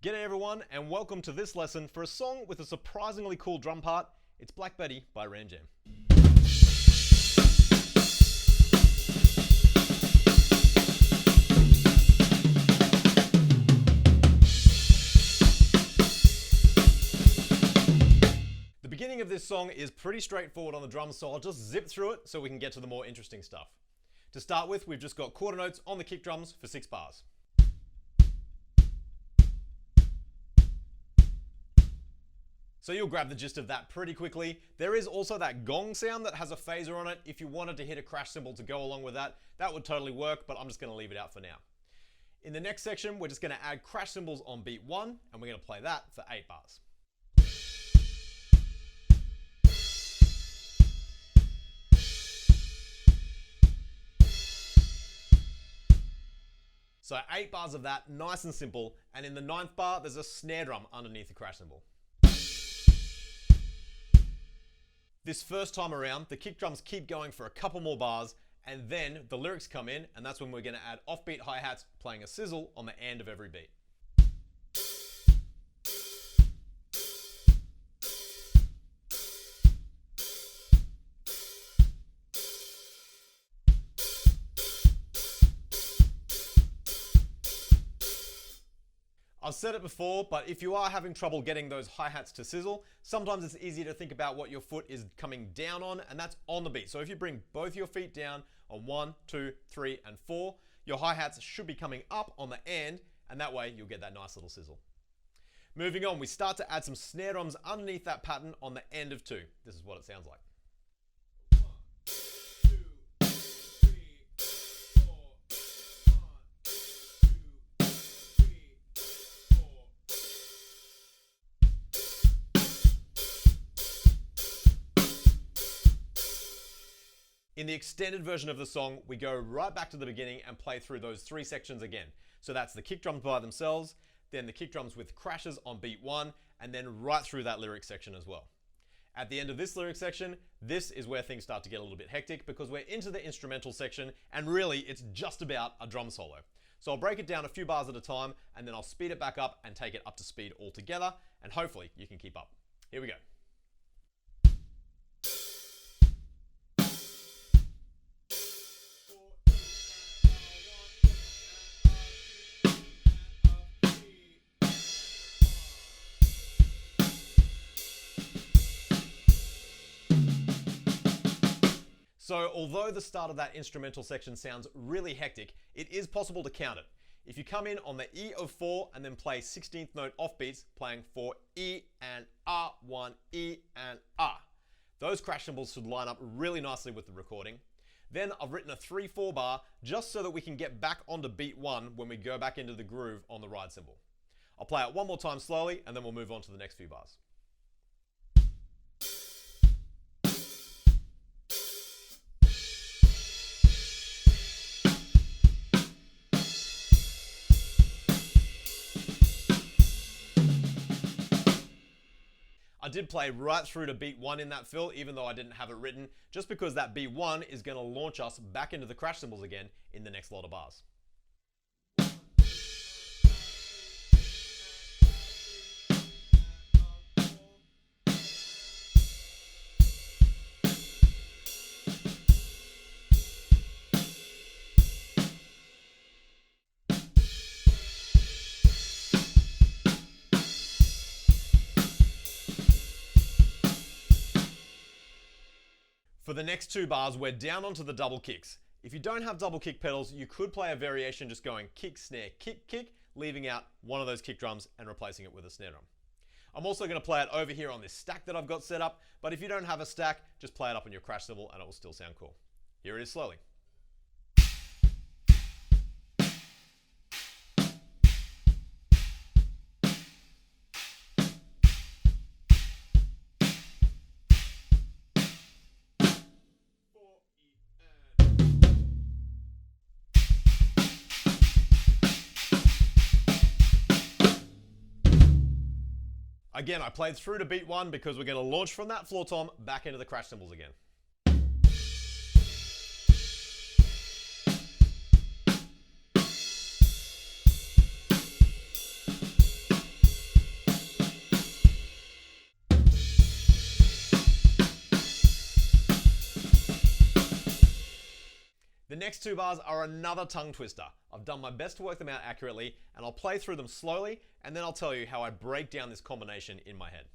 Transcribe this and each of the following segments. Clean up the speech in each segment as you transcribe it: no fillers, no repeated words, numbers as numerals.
G'day everyone, and welcome to this lesson for a song with a surprisingly cool drum part. It's Black Betty by Ram Jam. The beginning of this song is pretty straightforward on the drums, so I'll just zip through it so we can get to the more interesting stuff. To start with, we've just got quarter notes on the kick drums for 6 bars. So you'll grab the gist of that pretty quickly. There is also that gong sound that has a phaser on it. If you wanted to hit a crash cymbal to go along with that, that would totally work, but I'm just going to leave it out for now. In the next section, we're just going to add crash cymbals on beat 1, and we're going to play that for 8 bars. So 8 bars of that, nice and simple, and in the 9th bar, there's a snare drum underneath the crash cymbal. This first time around, the kick drums keep going for a couple more bars, and then the lyrics come in, and that's when we're going to add offbeat hi-hats playing a sizzle on the end of every beat. I've said it before, but if you are having trouble getting those hi-hats to sizzle, sometimes it's easier to think about what your foot is coming down on, and that's on the beat. So if you bring both your feet down on 1, 2, 3, and 4, your hi-hats should be coming up on the end, and that way you'll get that nice little sizzle. Moving on, we start to add some snare drums underneath that pattern on the end of 2. This is what it sounds like. In the extended version of the song, we go right back to the beginning and play through those 3 sections again. So that's the kick drums by themselves, then the kick drums with crashes on beat 1, and then right through that lyric section as well. At the end of this lyric section, this is where things start to get a little bit hectic because we're into the instrumental section, and really it's just about a drum solo. So I'll break it down a few bars at a time, and then I'll speed it back up and take it up to speed altogether, and hopefully you can keep up. Here we go. So although the start of that instrumental section sounds really hectic, it is possible to count it. If you come in on the E of 4 and then play 16th note offbeats, playing 4 E and R, 1 E and R. Those crash cymbals should line up really nicely with the recording. Then I've written a 3-4 bar just so that we can get back onto beat 1 when we go back into the groove on the ride cymbal. I'll play it one more time slowly and then we'll move on to the next few bars. I did play right through to beat 1 in that fill, even though I didn't have it written, just because that beat 1 is going to launch us back into the crash cymbals again in the next lot of bars. For the next 2 bars, we're down onto the double kicks. If you don't have double kick pedals, you could play a variation just going kick, snare, kick, kick, leaving out one of those kick drums and replacing it with a snare drum. I'm also going to play it over here on this stack that I've got set up, but if you don't have a stack, just play it up on your crash cymbal and it will still sound cool. Here it is slowly. Again, I played through to beat 1 because we're going to launch from that floor tom back into the crash cymbals again. The next two bars are another tongue twister. I've done my best to work them out accurately, and I'll play through them slowly, and then I'll tell you how I break down this combination in my head.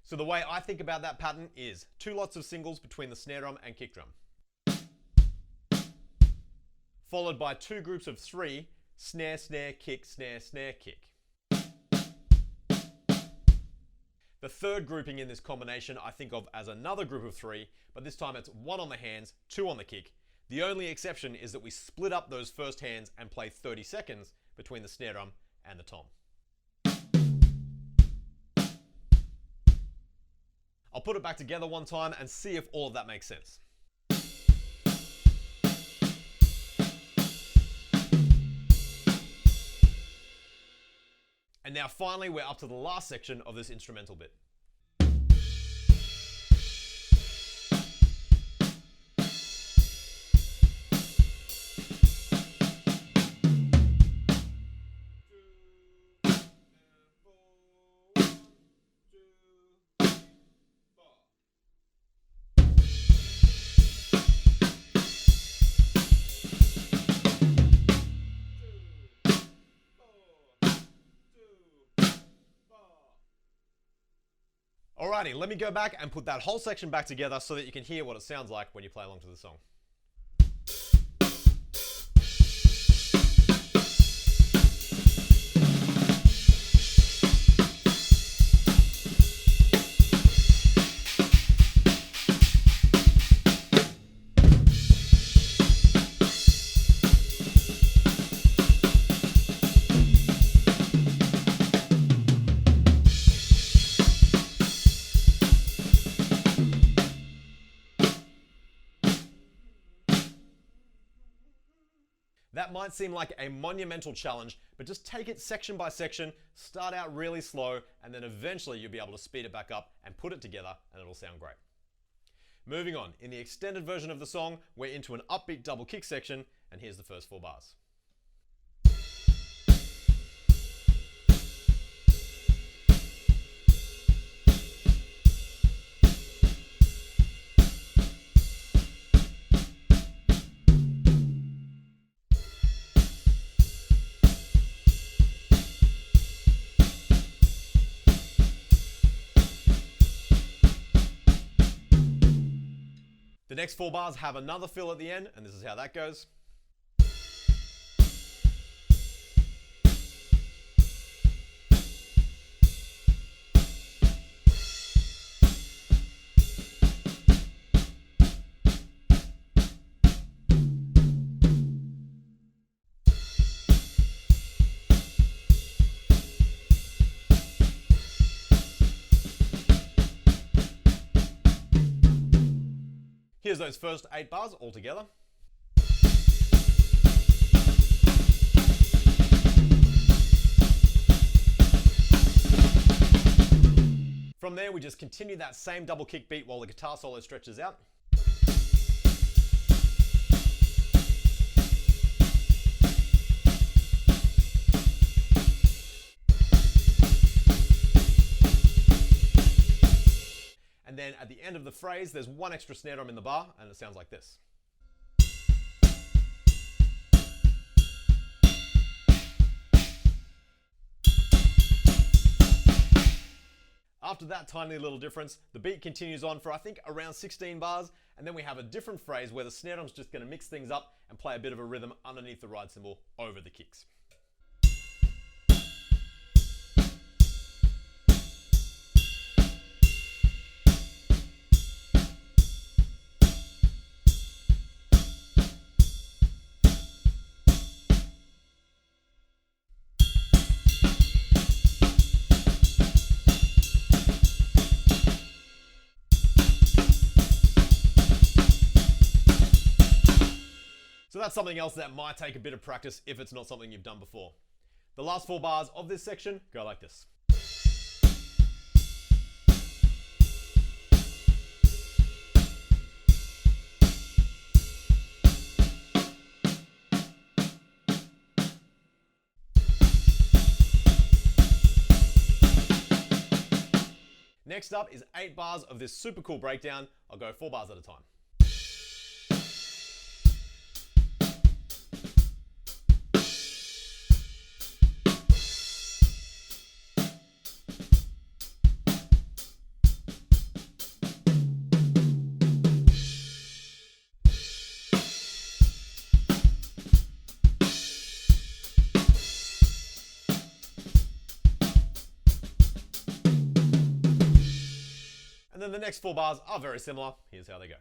So the way I think about that pattern is 2 lots of singles between the snare drum and kick drum, followed by 2 groups of 3 snare, snare, kick, snare, snare, kick. The third grouping in this combination I think of as another group of 3, but this time it's 1 on the hands, 2 on the kick. The only exception is that we split up those first hands and play 30 seconds between the snare drum and the tom. I'll put it back together one time and see if all of that makes sense. And now finally we're up to the last section of this instrumental bit. Alrighty, let me go back and put that whole section back together so that you can hear what it sounds like when you play along to the song. That might seem like a monumental challenge, but just take it section by section, start out really slow, and then eventually you'll be able to speed it back up and put it together and it'll sound great. Moving on, in the extended version of the song, we're into an upbeat double kick section, and here's the first 4 bars. The next 4 bars have another fill at the end, and this is how that goes. Here's those first 8 bars all together. From there, we just continue that same double kick beat while the guitar solo stretches out. And then at the end of the phrase, there's 1 extra snare drum in the bar, and it sounds like this. After that tiny little difference, the beat continues on for I think around 16 bars, and then we have a different phrase where the snare drum's just going to mix things up and play a bit of a rhythm underneath the ride cymbal over the kicks. So that's something else that might take a bit of practice if it's not something you've done before. The last 4 bars of this section go like this. Next up is 8 bars of this super cool breakdown. I'll go 4 bars at a time. And then the next 4 bars are very similar. Here's how they go.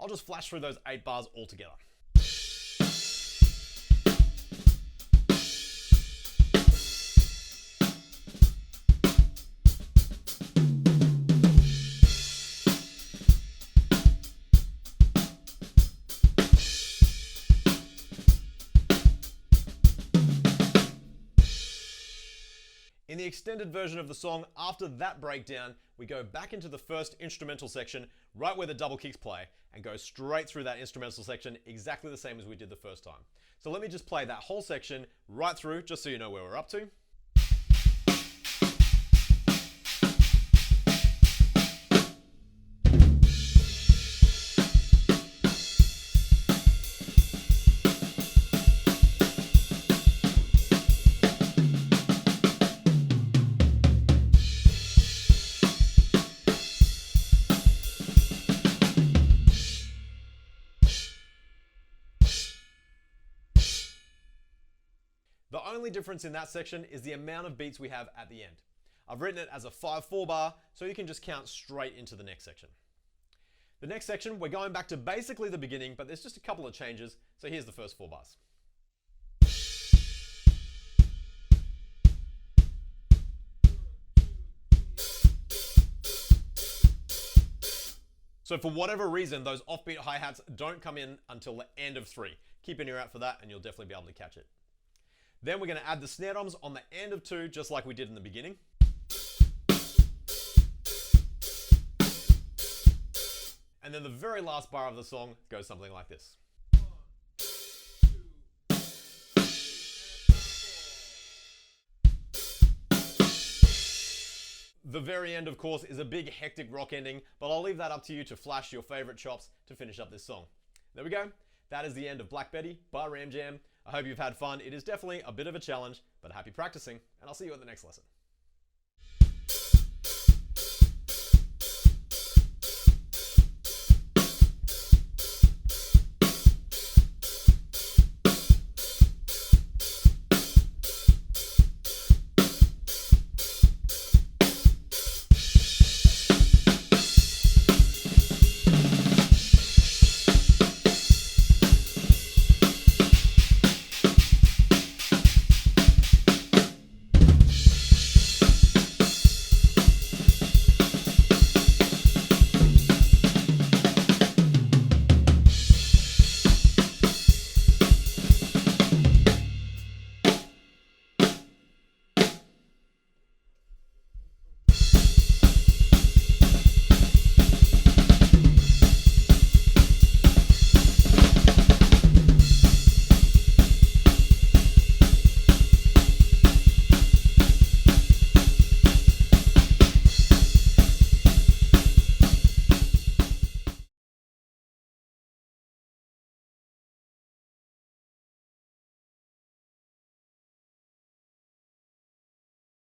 I'll just flash through those 8 bars all together. In the extended version of the song, after that breakdown, we go back into the first instrumental section, right where the double kicks play, and go straight through that instrumental section exactly the same as we did the first time. So let me just play that whole section right through, just so you know where we're up to. The only difference in that section is the amount of beats we have at the end. I've written it as a 5/4 bar, so you can just count straight into the next section. The next section, we're going back to basically the beginning, but there's just a couple of changes, so here's the first 4 bars. So for whatever reason, those offbeat hi-hats don't come in until the end of 3. Keep an ear out for that and you'll definitely be able to catch it. Then we're going to add the snare drums on the end of 2, just like we did in the beginning. And then the very last bar of the song goes something like this. The very end, of course, is a big hectic rock ending, but I'll leave that up to you to flash your favorite chops to finish up this song. There we go. That is the end of Black Betty by Ram Jam. I hope you've had fun. It is definitely a bit of a challenge, but happy practicing, and I'll see you at the next lesson.